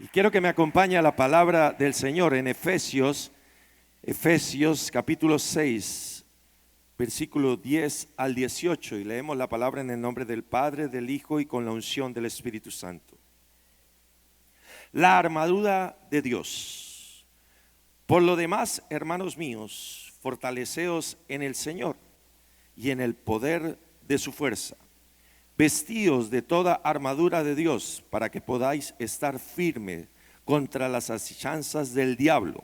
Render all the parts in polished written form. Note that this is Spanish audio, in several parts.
Y quiero que me acompañe a la palabra del Señor en Efesios capítulo 6, versículo 10 al 18. Y leemos la palabra en el nombre del Padre, del Hijo y con la unción del Espíritu Santo. La armadura de Dios. Por lo demás, hermanos míos, fortaleceos en el Señor y en el poder de su fuerza. Vestíos de toda armadura de Dios para que podáis estar firmes contra las asechanzas del diablo.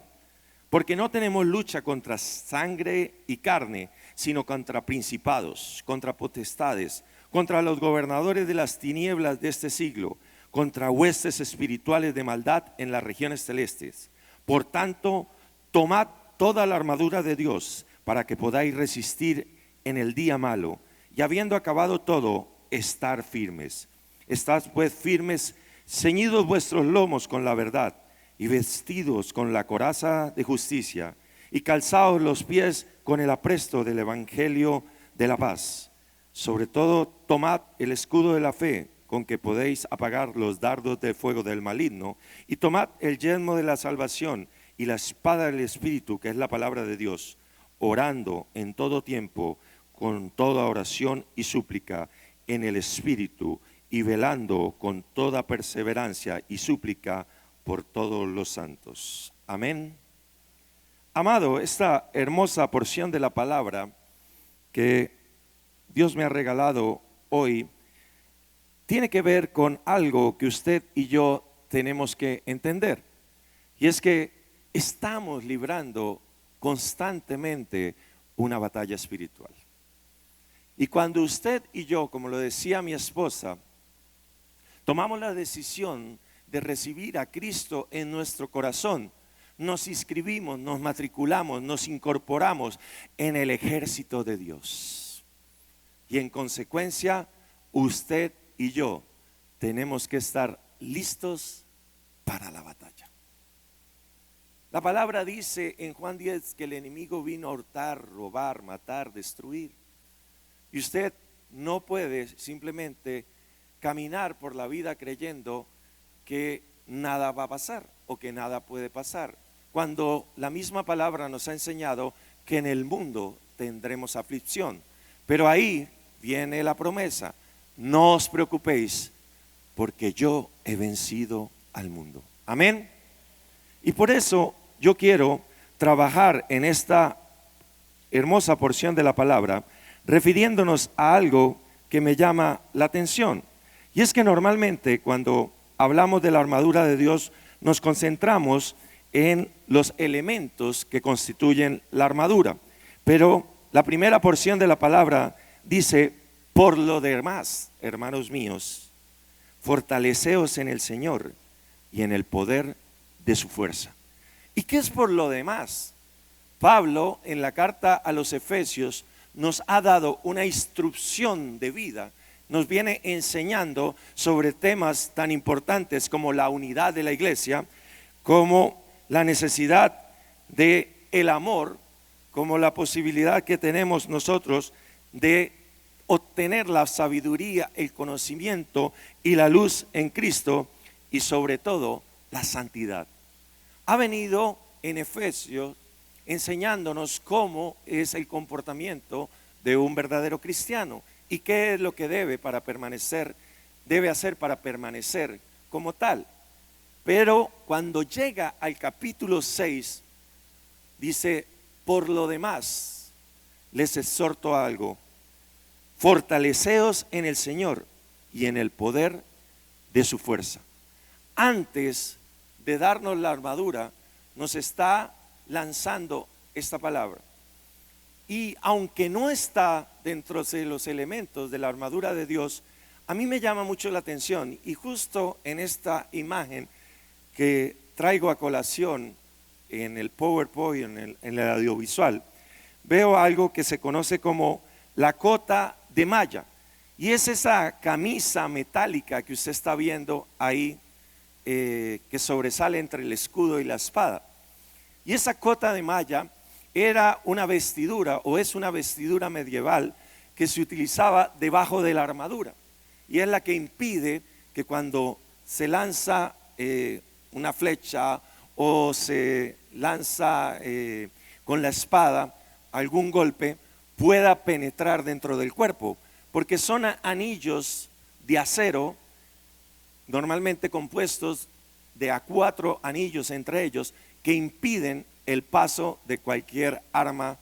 Porque no tenemos lucha contra sangre y carne, sino contra principados, contra potestades, contra los gobernadores de las tinieblas de este siglo, contra huestes espirituales de maldad en las regiones celestes. Por tanto, tomad toda la armadura de Dios para que podáis resistir en el día malo, y habiendo acabado todo, estar firmes. Estad pues firmes, ceñidos vuestros lomos con la verdad, y vestidos con la coraza de justicia, y calzados los pies con el apresto del evangelio de la paz. Sobre todo, tomad el escudo de la fe, con que podéis apagar los dardos de fuego del maligno, y tomad el yelmo de la salvación y la espada del Espíritu, que es la palabra de Dios, orando en todo tiempo, con toda oración y súplica en el Espíritu, y velando con toda perseverancia y súplica por todos los santos. Amén. Amado, esta hermosa porción de la palabra que Dios me ha regalado hoy tiene que ver con algo que usted y yo tenemos que entender, y es que estamos librando constantemente una batalla espiritual. Y cuando usted y yo, como lo decía mi esposa, tomamos la decisión de recibir a Cristo en nuestro corazón, nos inscribimos, nos matriculamos, nos incorporamos en el ejército de Dios. Y en consecuencia, usted y yo tenemos que estar listos para la batalla. La palabra dice en Juan 10 que el enemigo vino a hurtar, robar, matar, destruir. Y usted no puede simplemente caminar por la vida creyendo que nada va a pasar o que nada puede pasar, cuando la misma palabra nos ha enseñado que en el mundo tendremos aflicción. Pero ahí viene la promesa: no os preocupéis, porque yo he vencido al mundo. Amén. Y por eso yo quiero trabajar en esta hermosa porción de la palabra, refiriéndonos a algo que me llama la atención. Y es que normalmente cuando hablamos de la armadura de Dios, nos concentramos en los elementos que constituyen la armadura. Pero la primera porción de la palabra dice: por lo demás, hermanos míos, fortaleceos en el Señor y en el poder de su fuerza. ¿Y qué es por lo demás? Pablo, en la carta a los Efesios, nos ha dado una instrucción de vida. Nos viene enseñando sobre temas tan importantes como la unidad de la iglesia, como la necesidad de el amor, como la posibilidad que tenemos nosotros de obtener la sabiduría, el conocimiento y la luz en Cristo, y sobre todo la santidad. Ha venido en Efesios enseñándonos cómo es el comportamiento de un verdadero cristiano y qué es lo que debe hacer para permanecer como tal. Pero cuando llega al capítulo 6, dice: por lo demás, les exhorto a algo, fortaleceos en el Señor y en el poder de su fuerza. Antes de darnos la armadura, nos está lanzando esta palabra. Y aunque no está dentro de los elementos de la armadura de Dios, a mí me llama mucho la atención. Y justo en esta imagen que traigo a colación en el PowerPoint, en el audiovisual, veo algo que se conoce como la cota de malla. Y es esa camisa metálica que usted está viendo ahí, que sobresale entre el escudo y la espada. Y esa cota de malla era una vestidura, o es una vestidura medieval que se utilizaba debajo de la armadura, y es la que impide que cuando se lanza una flecha o se lanza con la espada algún golpe, pueda penetrar dentro del cuerpo, porque son anillos de acero, normalmente compuestos de a 4 anillos entre ellos, que impiden el paso de cualquier arma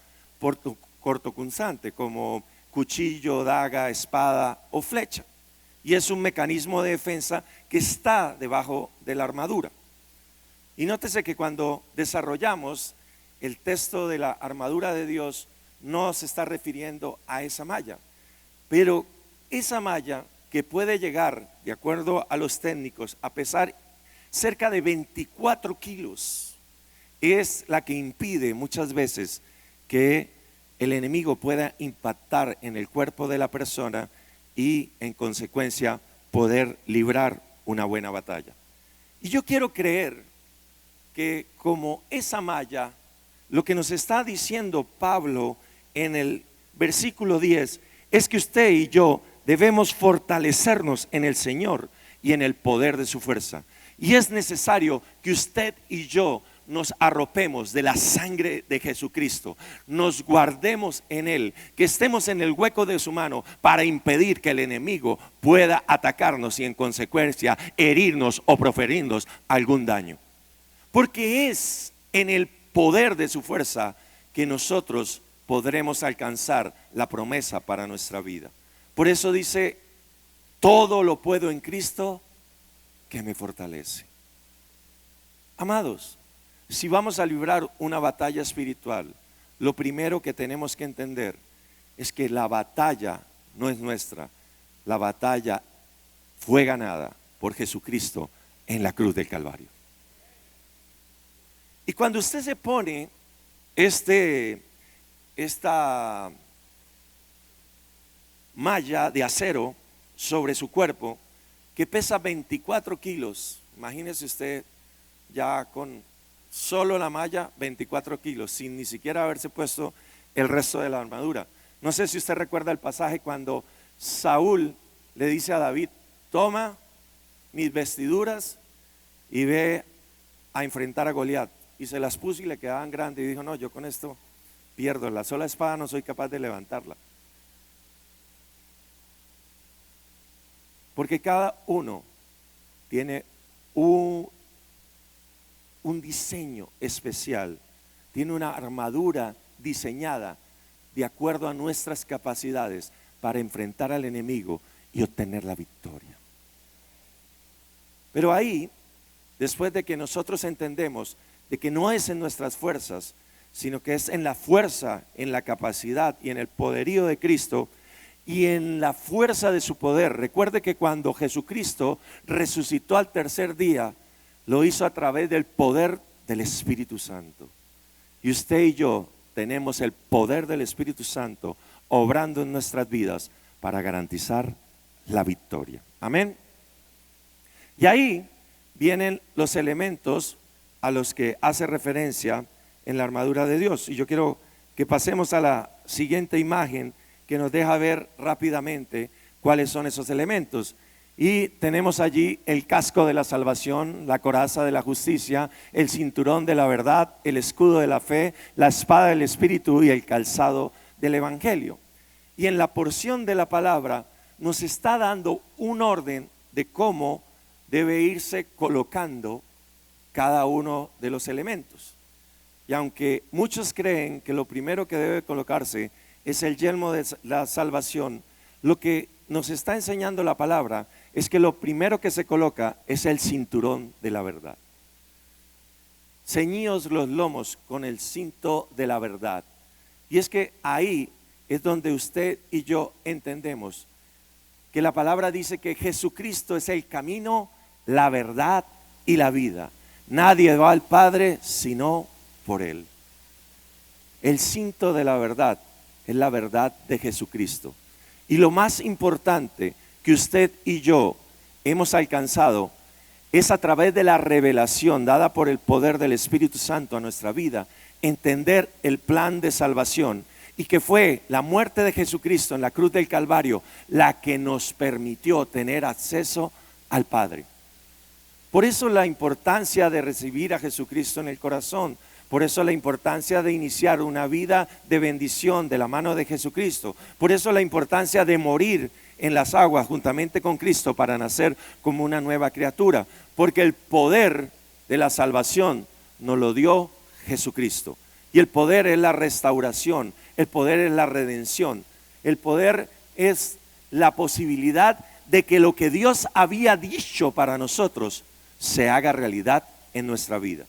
cortopunzante, como cuchillo, daga, espada o flecha. Y es un mecanismo de defensa que está debajo de la armadura. Y nótese que cuando desarrollamos el texto de la armadura de Dios, no se está refiriendo a esa malla, pero esa malla que puede llegar, de acuerdo a los técnicos, a pesar cerca de 24 kilos, es la que impide muchas veces que el enemigo pueda impactar en el cuerpo de la persona y en consecuencia poder librar una buena batalla. Y yo quiero creer que como esa malla, lo que nos está diciendo Pablo en el versículo 10 es que usted y yo debemos fortalecernos en el Señor y en el poder de su fuerza. Y es necesario que usted y yo nos arropemos de la sangre de Jesucristo, nos guardemos en Él, que estemos en el hueco de su mano para impedir que el enemigo pueda atacarnos y en consecuencia herirnos o proferirnos algún daño. Porque es en el poder de su fuerza que nosotros podremos alcanzar la promesa para nuestra vida. Por eso dice, todo lo puedo en Cristo que me fortalece. Amados, si vamos a librar una batalla espiritual, lo primero que tenemos que entender es que la batalla no es nuestra, la batalla fue ganada por Jesucristo en la cruz del Calvario. Y cuando usted se pone esta malla de acero sobre su cuerpo, que pesa 24 kilos, imagínese usted ya con solo la malla 24 kilos, sin ni siquiera haberse puesto el resto de la armadura. No sé si usted recuerda el pasaje cuando Saúl le dice a David, toma mis vestiduras y ve a enfrentar a Goliat. Y se las puso y le quedaban grandes y dijo, no, yo con esto pierdo, la sola espada no soy capaz de levantarla. Porque cada uno tiene un diseño especial, tiene una armadura diseñada de acuerdo a nuestras capacidades para enfrentar al enemigo y obtener la victoria. Pero ahí, después de que nosotros entendemos de que no es en nuestras fuerzas, sino que es en la fuerza, en la capacidad y en el poderío de Cristo y en la fuerza de su poder. Recuerde que cuando Jesucristo resucitó al tercer día, lo hizo a través del poder del Espíritu Santo. Y usted y yo tenemos el poder del Espíritu Santo obrando en nuestras vidas para garantizar la victoria. Amén. Y ahí vienen los elementos a los que hace referencia en la armadura de Dios. Y yo quiero que pasemos a la siguiente imagen que nos deja ver rápidamente cuáles son esos elementos. Y tenemos allí el casco de la salvación, la coraza de la justicia, el cinturón de la verdad, el escudo de la fe, la espada del Espíritu y el calzado del Evangelio. Y en la porción de la palabra nos está dando un orden de cómo debe irse colocando cada uno de los elementos. Y aunque muchos creen que lo primero que debe colocarse es el yelmo de la salvación, lo que nos está enseñando la palabra es que lo primero que se coloca es el cinturón de la verdad. Ceñíos los lomos con el cinto de la verdad. Y es que ahí es donde usted y yo entendemos que la palabra dice que Jesucristo es el camino, la verdad y la vida. Nadie va al Padre sino por Él. El cinto de la verdad es la verdad de Jesucristo. Y lo más importante que usted y yo hemos alcanzado es a través de la revelación dada por el poder del Espíritu Santo a nuestra vida, entender el plan de salvación y que fue la muerte de Jesucristo en la cruz del Calvario la que nos permitió tener acceso al Padre. Por eso la importancia de recibir a Jesucristo en el corazón. Por eso la importancia de iniciar una vida de bendición de la mano de Jesucristo. Por eso la importancia de morir en las aguas juntamente con Cristo para nacer como una nueva criatura. Porque el poder de la salvación nos lo dio Jesucristo. Y el poder es la restauración, el poder es la redención. El poder es la posibilidad de que lo que Dios había dicho para nosotros se haga realidad en nuestra vida.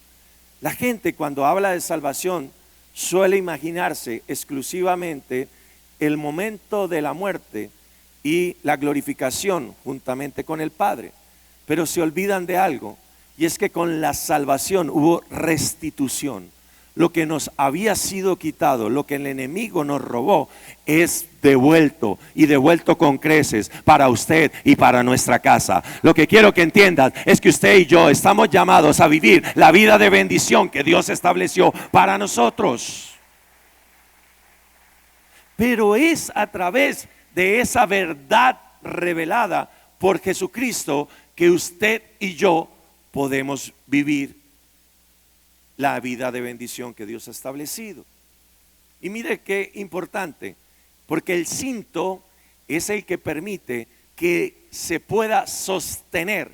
La gente cuando habla de salvación suele imaginarse exclusivamente el momento de la muerte y la glorificación juntamente con el Padre, pero se olvidan de algo, y es que con la salvación hubo restitución. Lo que nos había sido quitado, lo que el enemigo nos robó, es devuelto, y devuelto con creces para usted y para nuestra casa. Lo que quiero que entiendan es que usted y yo estamos llamados a vivir la vida de bendición que Dios estableció para nosotros. Pero es a través de esa verdad revelada por Jesucristo que usted y yo podemos vivir la vida de bendición que Dios ha establecido. Y mire qué importante, porque el cinto es el que permite que se pueda sostener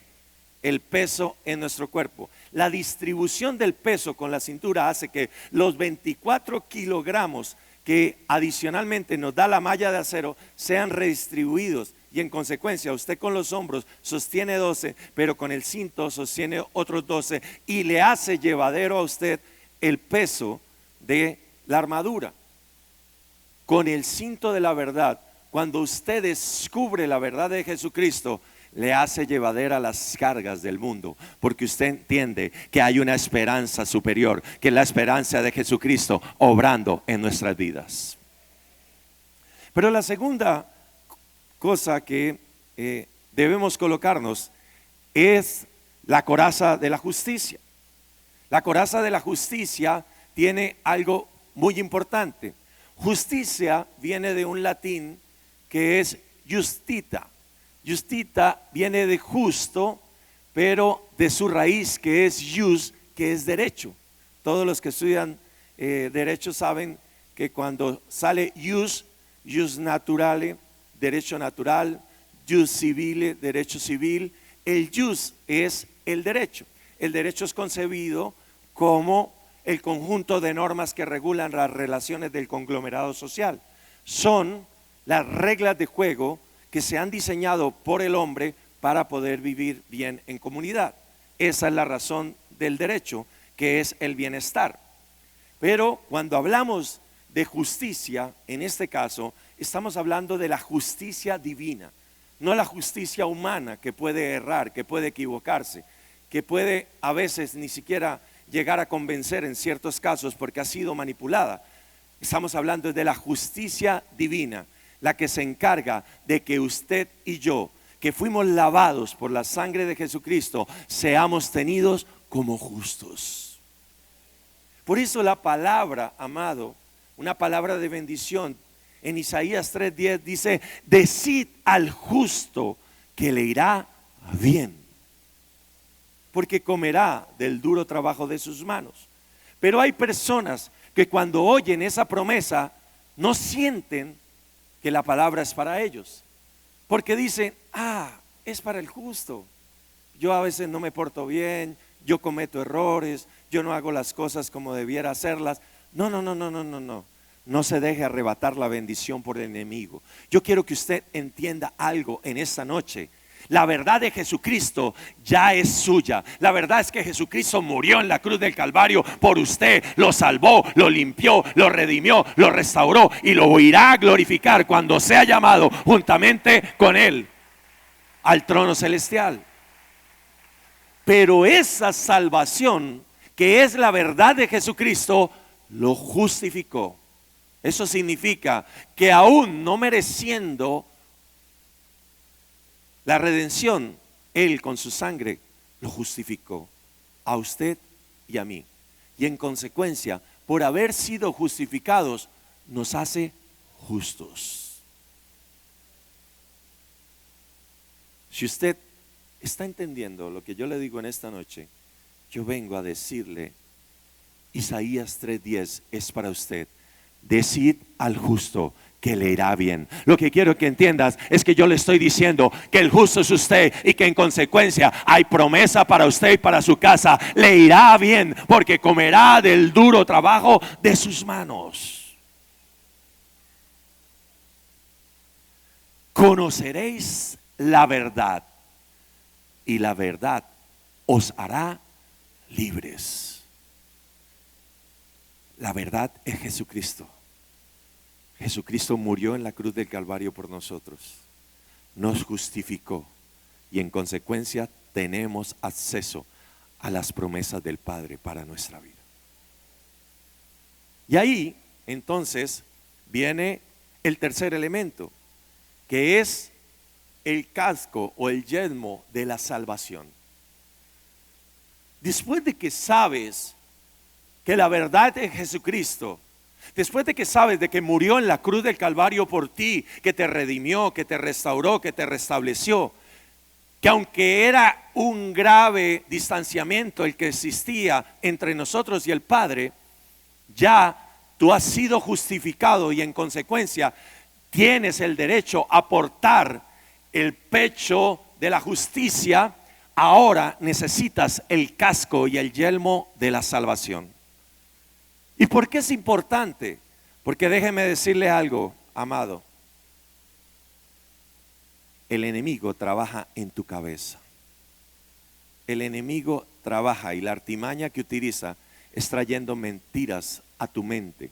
el peso en nuestro cuerpo. La distribución del peso con la cintura hace que los 24 kilogramos que adicionalmente nos da la malla de acero sean redistribuidos, y en consecuencia usted con los hombros sostiene 12, pero con el cinto sostiene otros 12, y le hace llevadero a usted el peso de la armadura. Con el cinto de la verdad, cuando usted descubre la verdad de Jesucristo, le hace llevadera las cargas del mundo, porque usted entiende que hay una esperanza superior, que es la esperanza de Jesucristo obrando en nuestras vidas. Pero la segunda cosa que debemos colocarnos es la coraza de la justicia. La coraza de la justicia tiene algo muy importante. Justicia viene de un latín que es justita. Justita viene de justo, pero de su raíz que es jus, que es derecho. Todos los que estudian derecho saben que cuando sale jus naturale, derecho natural, jus civile, derecho civil, el jus es el derecho. El derecho es concebido como el conjunto de normas que regulan las relaciones del conglomerado social. Son las reglas de juego que se han diseñado por el hombre para poder vivir bien en comunidad. Esa es la razón del derecho, que es el bienestar. Pero cuando hablamos de justicia, en este caso, estamos hablando de la justicia divina, no la justicia humana que puede errar, que puede equivocarse, que puede a veces ni siquiera llegar a convencer en ciertos casos porque ha sido manipulada. Estamos hablando de la justicia divina, la que se encarga de que usted y yo, que fuimos lavados por la sangre de Jesucristo, seamos tenidos como justos. Por eso la palabra, amado, una palabra de bendición, en Isaías 3:10 dice: decid al justo que le irá bien, porque comerá del duro trabajo de sus manos. Pero hay personas que cuando oyen esa promesa no sienten que la palabra es para ellos, porque dicen: es para el justo. Yo a veces no me porto bien, yo cometo errores, yo no hago las cosas como debiera hacerlas. No se deje arrebatar la bendición por el enemigo. Yo quiero que usted entienda algo en esta noche. La verdad de Jesucristo ya es suya. La verdad es que Jesucristo murió en la cruz del Calvario por usted, lo salvó, lo limpió, lo redimió, lo restauró y lo irá a glorificar cuando sea llamado juntamente con él al trono celestial. Pero esa salvación, que es la verdad de Jesucristo, lo justificó. Eso significa que aún no mereciendo la redención, Él con su sangre lo justificó a usted y a mí. Y en consecuencia, por haber sido justificados, nos hace justos. Si usted ¿Está entendiendo lo que yo le digo en esta noche? Yo vengo a decirle, Isaías 3:10 es para usted. Decid al justo que le irá bien. Lo que quiero que entiendas es que yo le estoy diciendo que el justo es usted y que en consecuencia hay promesa para usted y para su casa. Le irá bien porque comerá del duro trabajo de sus manos. Conoceréis la verdad y la verdad os hará libres. La verdad es Jesucristo. Jesucristo murió en la cruz del Calvario por nosotros, nos justificó y en consecuencia tenemos acceso a las promesas del Padre para nuestra vida. Y ahí entonces viene el tercer elemento, que es el casco o el yelmo de la salvación. Después de que sabes que la verdad es Jesucristo, después de que sabes de que murió en la cruz del Calvario por ti, que te redimió, que te restauró, que te restableció, que aunque era un grave distanciamiento el que existía entre nosotros y el Padre, ya tú has sido justificado y en consecuencia tienes el derecho a portar el pecho de la justicia. Ahora necesitas el casco y el yelmo de la salvación. ¿Y por qué es importante? Porque déjeme decirle algo, amado. El enemigo trabaja en tu cabeza. El enemigo trabaja y la artimaña que utiliza es trayendo mentiras a tu mente.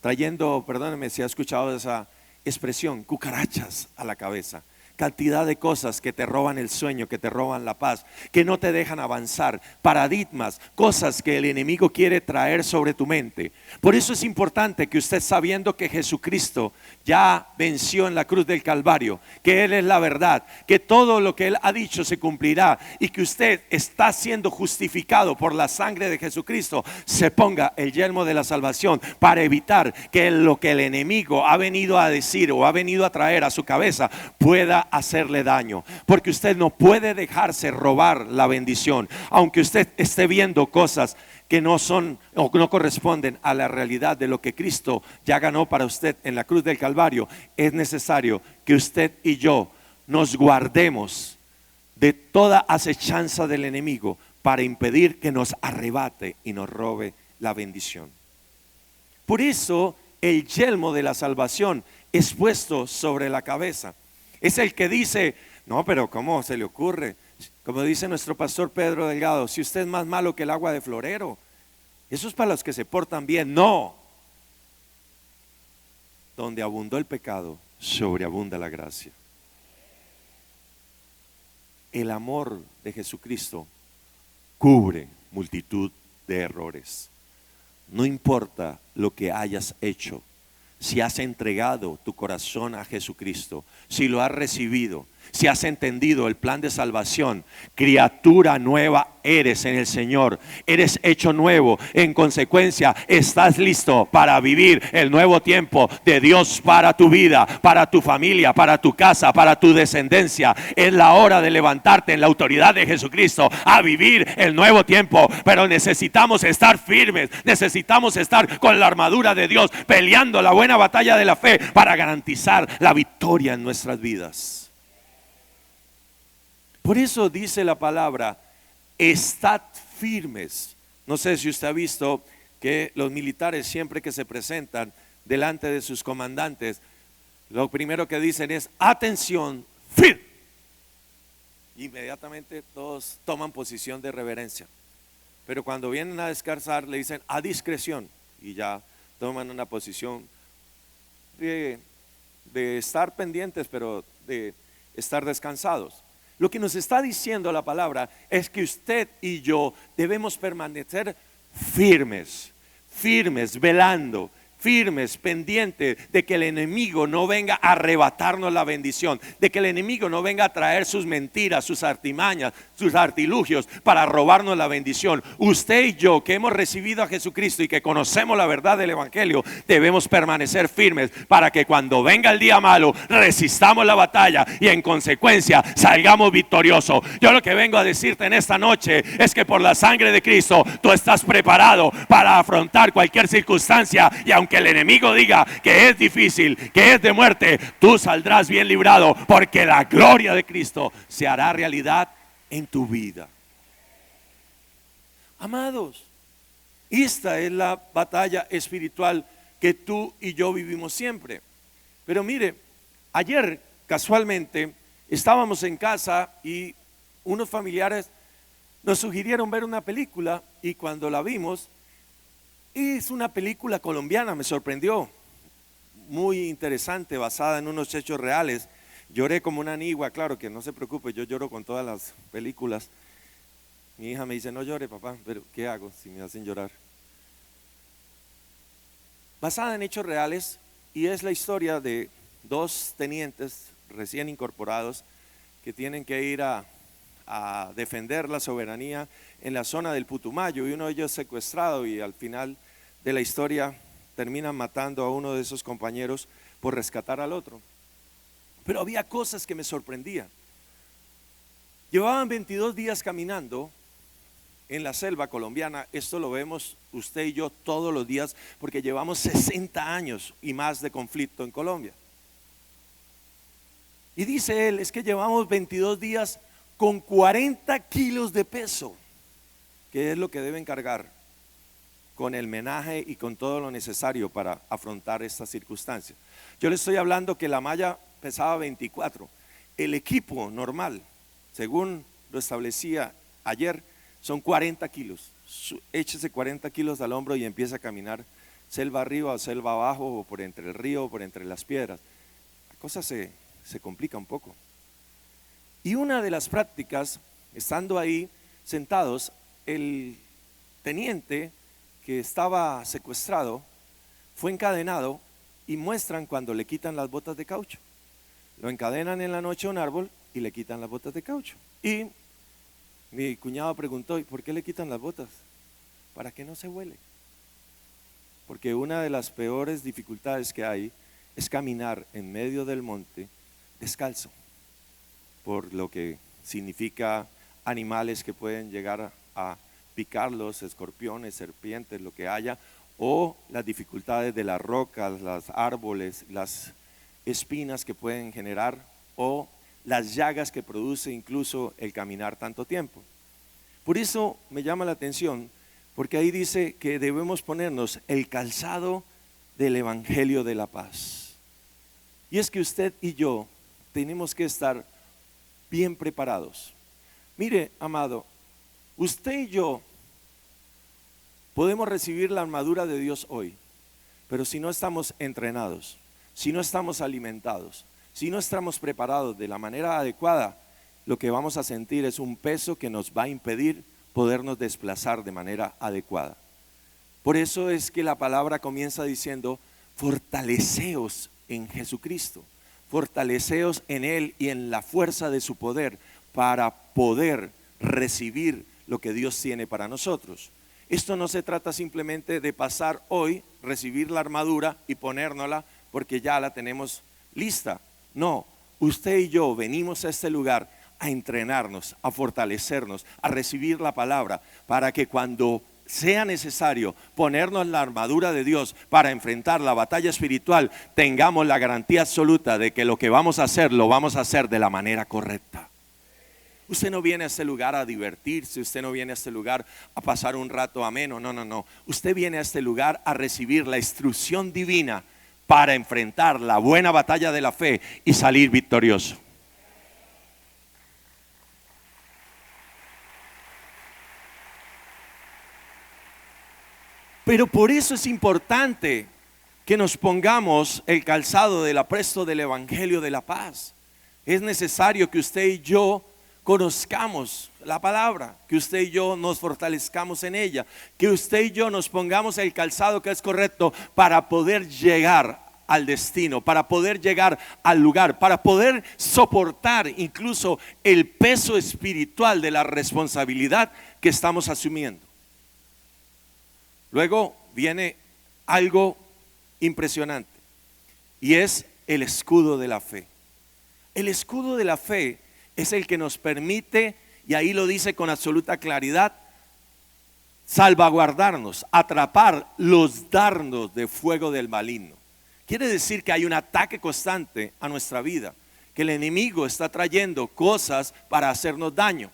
Trayendo, perdóneme si ha escuchado esa expresión, cucarachas a la cabeza. Cantidad de cosas que te roban el sueño, que te roban la paz, que no te dejan avanzar, paradigmas, cosas que el enemigo quiere traer sobre tu mente. Por eso es importante que usted, sabiendo que Jesucristo ya venció en la cruz del Calvario, que Él es la verdad, que todo lo que Él ha dicho se cumplirá y que usted está siendo justificado por la sangre de Jesucristo, se ponga el yelmo de la salvación para evitar que lo que el enemigo ha venido a decir o ha venido a traer a su cabeza pueda hacerle daño, porque usted no puede dejarse robar la bendición, aunque usted esté viendo cosas que no son o no corresponden a la realidad de lo que Cristo ya ganó para usted en la cruz del Calvario. Es necesario que usted y yo nos guardemos de toda acechanza del enemigo para impedir que nos arrebate y nos robe la bendición. Por eso el yelmo de la salvación es puesto sobre la cabeza. Es el que dice, no, pero ¿cómo se le ocurre? Como dice nuestro pastor Pedro Delgado, si usted es más malo que el agua de florero, eso es para los que se portan bien. No, donde abundó el pecado, sobreabunda la gracia. El amor de Jesucristo cubre multitud de errores. No importa lo que hayas hecho. Si has entregado tu corazón a Jesucristo, si lo has recibido, si has entendido el plan de salvación, criatura nueva eres en el Señor, eres hecho nuevo. En consecuencia, estás listo para vivir el nuevo tiempo de Dios para tu vida, para tu familia, para tu casa, para tu descendencia. Es la hora de levantarte en la autoridad de Jesucristo a vivir el nuevo tiempo, pero necesitamos estar firmes, necesitamos estar con la armadura de Dios, peleando la buena batalla de la fe para garantizar la victoria en nuestras vidas. Por eso dice la palabra, estad firmes. No sé si usted ha visto que los militares, siempre que se presentan delante de sus comandantes, lo primero que dicen es, atención, firme. Inmediatamente todos toman posición de reverencia. Pero cuando vienen a descansar le dicen, a discreción. Y ya toman una posición de estar pendientes, pero de estar descansados. Lo que nos está diciendo la palabra es que usted y yo debemos permanecer firmes, velando, firmes, pendientes de que el enemigo no venga a arrebatarnos la bendición, de que el enemigo no venga a traer sus mentiras, sus artimañas, sus artilugios para robarnos la bendición. Usted y yo, que hemos recibido a Jesucristo y que conocemos la verdad del evangelio, debemos permanecer firmes para que cuando venga el día malo resistamos la batalla y en consecuencia salgamos victoriosos. Yo lo que vengo a decirte en esta noche es que por la sangre de Cristo tú estás preparado para afrontar cualquier circunstancia, y aunque el enemigo diga que es difícil, que es de muerte, tú saldrás bien librado, porque la gloria de Cristo se hará realidad en tu vida. Amados, esta es la batalla espiritual que tú y yo vivimos siempre. Pero mire, ayer casualmente estábamos en casa y unos familiares nos sugirieron ver una película, y cuando la vimos, es una película colombiana, me sorprendió, muy interesante, basada en unos hechos reales. Lloré como una nigua, claro que no se preocupe, yo lloro con todas las películas. Mi hija me dice, no llore papá, pero ¿qué hago si me hacen llorar? Basada en hechos reales, y es la historia de dos tenientes recién incorporados que tienen que ir a defender la soberanía en la zona del Putumayo, y uno de ellos es secuestrado, y al final de la historia terminan matando a uno de esos compañeros por rescatar al otro. Pero había cosas que me sorprendían. Llevaban 22 días caminando en la selva colombiana. Esto lo vemos usted y yo todos los días, porque llevamos 60 años y más de conflicto en Colombia. Y dice él, es que llevamos 22 días con 40 kilos de peso, que es lo que deben cargar, con el menaje y con todo lo necesario para afrontar esta circunstancia. Yo le estoy hablando que la malla pesaba 24, el equipo normal, según lo establecía ayer, son 40 kilos. Échese 40 kilos al hombro y empieza a caminar selva arriba o selva abajo, o por entre el río o por entre las piedras. La cosa se complica un poco. Y una de las prácticas, estando ahí sentados, el teniente que estaba secuestrado fue encadenado, y muestran cuando le quitan las botas de caucho. Lo encadenan en la noche a un árbol y le quitan las botas de caucho. Y mi cuñado preguntó, ¿y por qué le quitan las botas? Para que no se huele. Porque una de las peores dificultades que hay es caminar en medio del monte descalzo, por lo que significa animales que pueden llegar a picarlos, escorpiones, serpientes, lo que haya, o las dificultades de las rocas, los árboles, las espinas que pueden generar, o las llagas que produce incluso el caminar tanto tiempo. Por eso me llama la atención, porque ahí dice que debemos ponernos el calzado del evangelio de la paz. Y es que usted y yo tenemos que estar bien preparados. Mire, amado, usted y yo podemos recibir la armadura de Dios hoy, pero si no estamos entrenados, si no estamos alimentados, si no estamos preparados de la manera adecuada, lo que vamos a sentir es un peso que nos va a impedir podernos desplazar de manera adecuada. Por eso es que la palabra comienza diciendo, fortaleceos en Jesucristo, fortaleceos en Él y en la fuerza de su poder, para poder recibir lo que Dios tiene para nosotros. Esto no se trata simplemente de pasar hoy, recibir la armadura y ponérnosla porque ya la tenemos lista. No, usted y yo venimos a este lugar a entrenarnos, a fortalecernos, a recibir la palabra, para que cuando sea necesario ponernos la armadura de Dios para enfrentar la batalla espiritual, tengamos la garantía absoluta de que lo que vamos a hacer, lo vamos a hacer de la manera correcta. Usted no viene a este lugar a divertirse, usted no viene a este lugar a pasar un rato ameno, no. Usted viene a este lugar a recibir la instrucción divina para enfrentar la buena batalla de la fe y salir victorioso. Pero por eso es importante que nos pongamos el calzado del apresto del evangelio de la paz. Es necesario que usted y yo conozcamos la palabra, que usted y yo nos fortalezcamos en ella, que usted y yo nos pongamos el calzado que es correcto para poder llegar al destino, para poder llegar al lugar, para poder soportar incluso el peso espiritual de la responsabilidad que estamos asumiendo. Luego viene algo impresionante y es el escudo de la fe. El escudo de la fe es el que nos permite, y ahí lo dice con absoluta claridad, salvaguardarnos, atrapar los dardos de fuego del maligno. Quiere decir que hay un ataque constante a nuestra vida, que el enemigo está trayendo cosas para hacernos daño.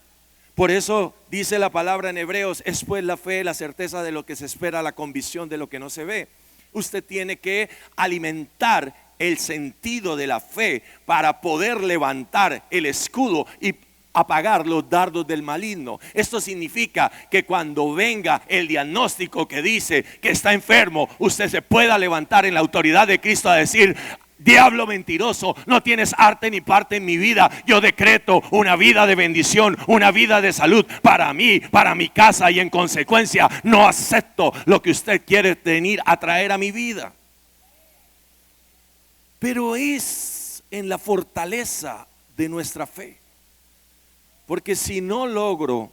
Por eso dice la palabra en Hebreos, es pues la fe, la certeza de lo que se espera, la convicción de lo que no se ve. Usted tiene que alimentar el sentido de la fe para poder levantar el escudo y apagar los dardos del maligno. Esto significa que cuando venga el diagnóstico que dice que está enfermo, usted se pueda levantar en la autoridad de Cristo a decir: diablo mentiroso, no tienes arte ni parte en mi vida. Yo decreto una vida de bendición, una vida de salud para mí, para mi casa, y en consecuencia no acepto lo que usted quiere venir a traer a mi vida. Pero es en la fortaleza de nuestra fe, porque si no logro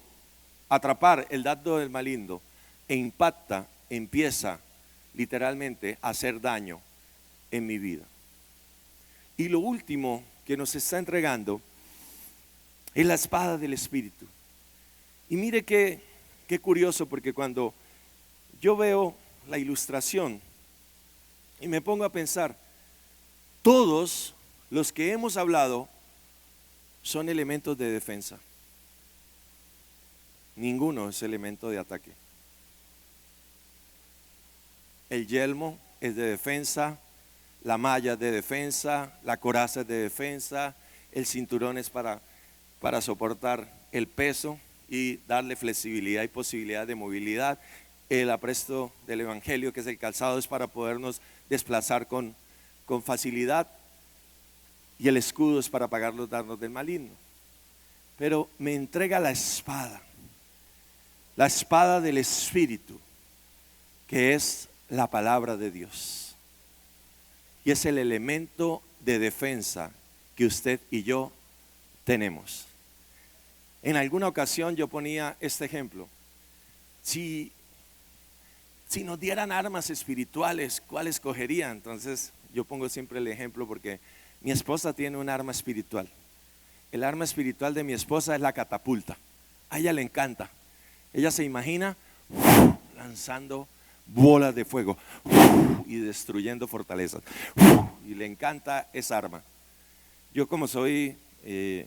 atrapar el dardo del maligno e impacta, empieza literalmente a hacer daño en mi vida. Y lo último que nos está entregando es la espada del Espíritu. Y mire qué curioso, porque cuando yo veo la ilustración y me pongo a pensar, todos los que hemos hablado son elementos de defensa. Ninguno es elemento de ataque. El yelmo es de defensa, la malla es de defensa, la coraza es de defensa, el cinturón es para soportar el peso y darle flexibilidad y posibilidad de movilidad. El apresto del evangelio, que es el calzado, es para podernos desplazar con facilidad, y el escudo es para apagar los dardos del maligno. Pero me entrega la espada del Espíritu, que es la palabra de Dios, y es el elemento de defensa que usted y yo tenemos. En alguna ocasión yo ponía este ejemplo: si nos dieran armas espirituales, ¿cuál escogería? Entonces yo pongo siempre el ejemplo porque mi esposa tiene un arma espiritual. El arma espiritual de mi esposa es la catapulta. A ella le encanta. Ella se imagina lanzando bolas de fuego y destruyendo fortalezas, y le encanta esa arma. Yo, como soy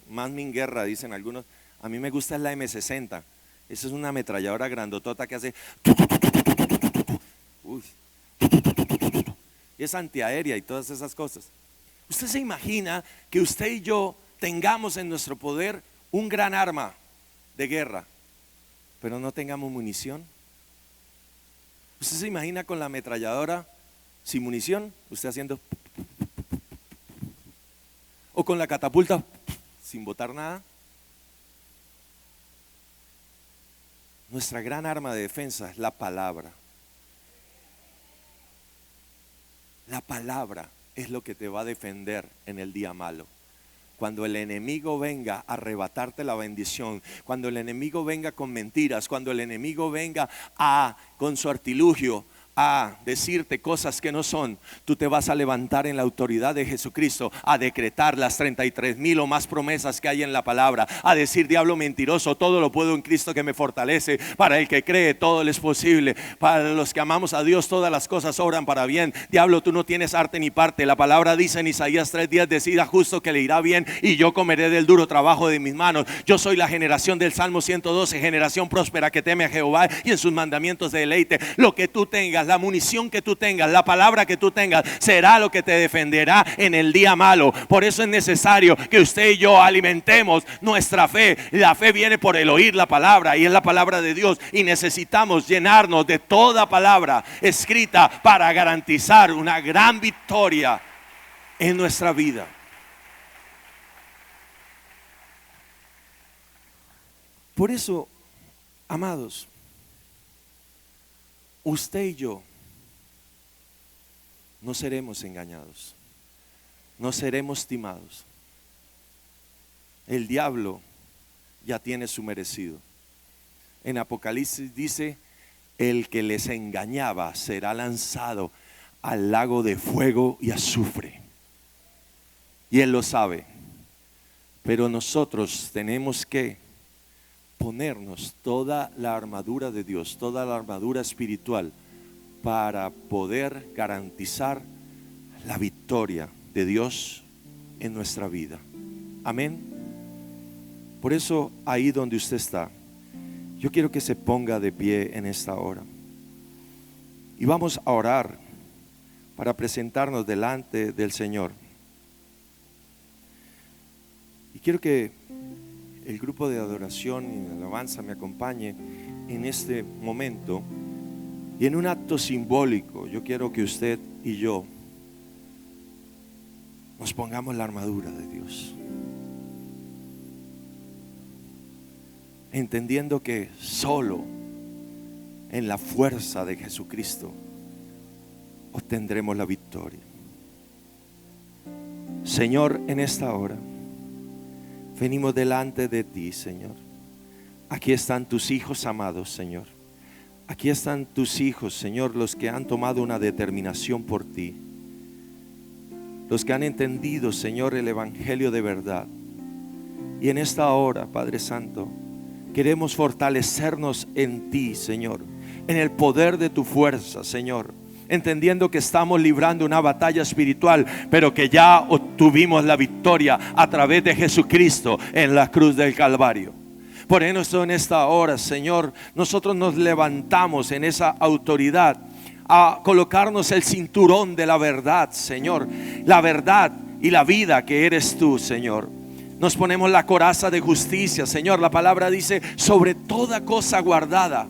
más minguerra, dicen algunos, a mí me gusta la M60. Esa es una ametralladora grandotota que hace y es antiaérea y todas esas cosas. ¿Usted se imagina que usted y yo tengamos en nuestro poder un gran arma de guerra, pero no tengamos munición? ¿Usted se imagina con la ametralladora sin munición, usted haciendo, o con la catapulta sin botar nada? Nuestra gran arma de defensa es la palabra. La palabra es lo que te va a defender en el día malo. Cuando el enemigo venga a arrebatarte la bendición, cuando el enemigo venga con mentiras, cuando el enemigo venga con su artilugio a decirte cosas que no son, tú te vas a levantar en la autoridad de Jesucristo a decretar las 33,000 o más promesas que hay en la palabra, a decir: diablo mentiroso, todo lo puedo en Cristo que me fortalece. Para el que cree, todo le es posible. Para los que amamos a Dios, todas las cosas obran para bien. Diablo, tú no tienes arte ni parte. La palabra dice en Isaías 3:10: decida justo que le irá bien, y yo comeré del duro trabajo de mis manos. Yo soy la generación del Salmo 112, generación próspera que teme a Jehová y en sus mandamientos se deleite. Lo que tú tengas, la munición que tú tengas, la palabra que tú tengas, será lo que te defenderá en el día malo. Por eso es necesario que usted y yo alimentemos nuestra fe. La fe viene por el oír la palabra, y es la palabra de Dios, y necesitamos llenarnos de toda palabra escrita para garantizar una gran victoria en nuestra vida. Por eso, amados, usted y yo no seremos engañados, no seremos timados. El diablo ya tiene su merecido. En Apocalipsis dice: el que les engañaba será lanzado al lago de fuego y azufre. Y él lo sabe. Pero nosotros tenemos que ponernos toda la armadura de Dios, toda la armadura espiritual, para poder garantizar la victoria de Dios en nuestra vida. Amén. Por eso, ahí donde usted está, yo quiero que se ponga de pie en esta hora. Y vamos a orar para presentarnos delante del Señor. Y quiero que el grupo de adoración y de alabanza me acompañe en este momento. Y en un acto simbólico, yo quiero que usted y yo nos pongamos la armadura de Dios, entendiendo que solo en la fuerza de Jesucristo obtendremos la victoria. Señor, en esta hora venimos delante de ti, Señor. Aquí están tus hijos amados, Señor. Aquí están tus hijos, Señor, los que han tomado una determinación por ti, los que han entendido, Señor, el evangelio de verdad. Y en esta hora, Padre Santo, queremos fortalecernos en ti, Señor, en el poder de tu fuerza, Señor, entendiendo que estamos librando una batalla espiritual, pero que ya obtuvimos la victoria a través de Jesucristo en la cruz del Calvario. Por eso en esta hora, Señor, nosotros nos levantamos en esa autoridad a colocarnos el cinturón de la verdad, Señor, la verdad y la vida que eres tú, Señor. Nos ponemos la coraza de justicia, Señor. La palabra dice: sobre toda cosa guardada,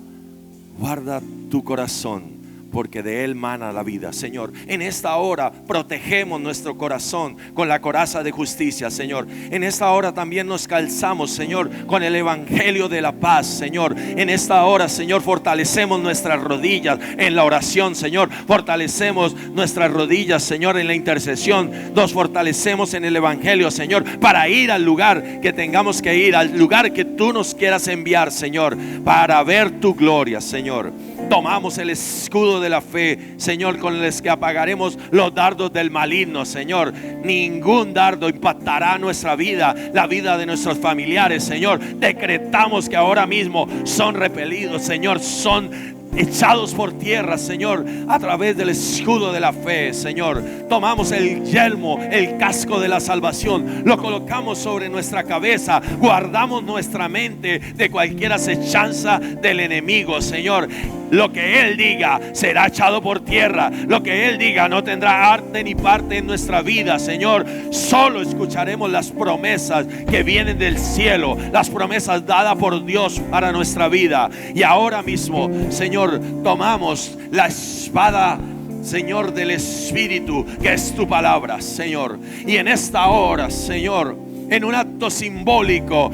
guarda tu corazón, porque de él mana la vida. Señor, en esta hora protegemos nuestro corazón con la coraza de justicia, Señor. En esta hora también nos calzamos, Señor, con el evangelio de la paz, Señor. En esta hora, Señor, fortalecemos nuestras rodillas en la oración, Señor. Fortalecemos nuestras rodillas, Señor, en la intercesión. Nos fortalecemos en el evangelio, Señor, para ir al lugar que tengamos que ir, al lugar que tú nos quieras enviar, Señor, para ver tu gloria, Señor. Tomamos el escudo de la fe, Señor, con el que apagaremos los dardos del maligno, Señor. Ningún dardo impactará nuestra vida, la vida de nuestros familiares, Señor. Decretamos que ahora mismo son repelidos, Señor, son echados por tierra, Señor, a través del escudo de la fe, Señor. Tomamos el yelmo, el casco de la salvación, lo colocamos sobre nuestra cabeza, guardamos nuestra mente de cualquier acechanza del enemigo, Señor. Lo que Él diga será echado por tierra. Lo que Él diga no tendrá arte ni parte en nuestra vida, Señor. Solo escucharemos las promesas que vienen del cielo, las promesas dadas por Dios para nuestra vida. Y ahora mismo, Señor, tomamos la espada, Señor, del Espíritu, que es tu palabra, Señor. Y en esta hora, Señor, en un acto simbólico,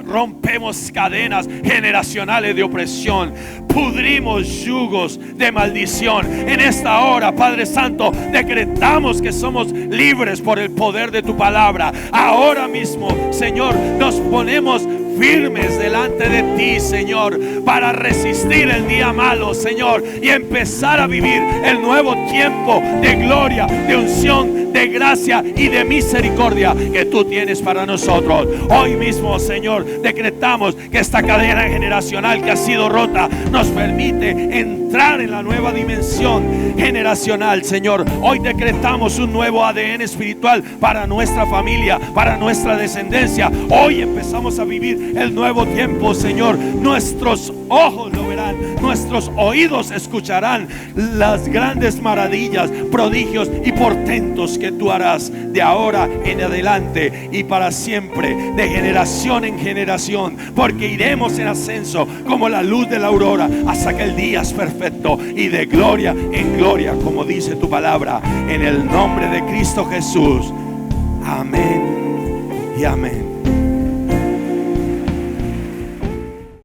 rompemos cadenas generacionales de opresión, pudrimos yugos de maldición. En esta hora, Padre Santo, decretamos que somos libres por el poder de tu palabra. Ahora mismo, Señor, nos ponemos firmes delante de ti, Señor, para resistir el día malo, Señor, y empezar a vivir el nuevo tiempo de gloria, de unción, de gracia y de misericordia que tú tienes para nosotros. Hoy mismo, Señor, decretamos que esta cadena generacional que ha sido rota nos permite entrar en la nueva dimensión generacional, Señor. Hoy decretamos un nuevo ADN espiritual para nuestra familia, para nuestra descendencia. Hoy empezamos a vivir el nuevo tiempo, Señor. Nuestros ojos lo verán, nuestros oídos escucharán las grandes maravillas, prodigios y portentos que tú harás de ahora en adelante y para siempre, de generación en generación, porque iremos en ascenso como la luz de la aurora hasta que el día es perfecto, y de gloria en gloria, como dice tu palabra, en el nombre de Cristo Jesús. Amén y amén.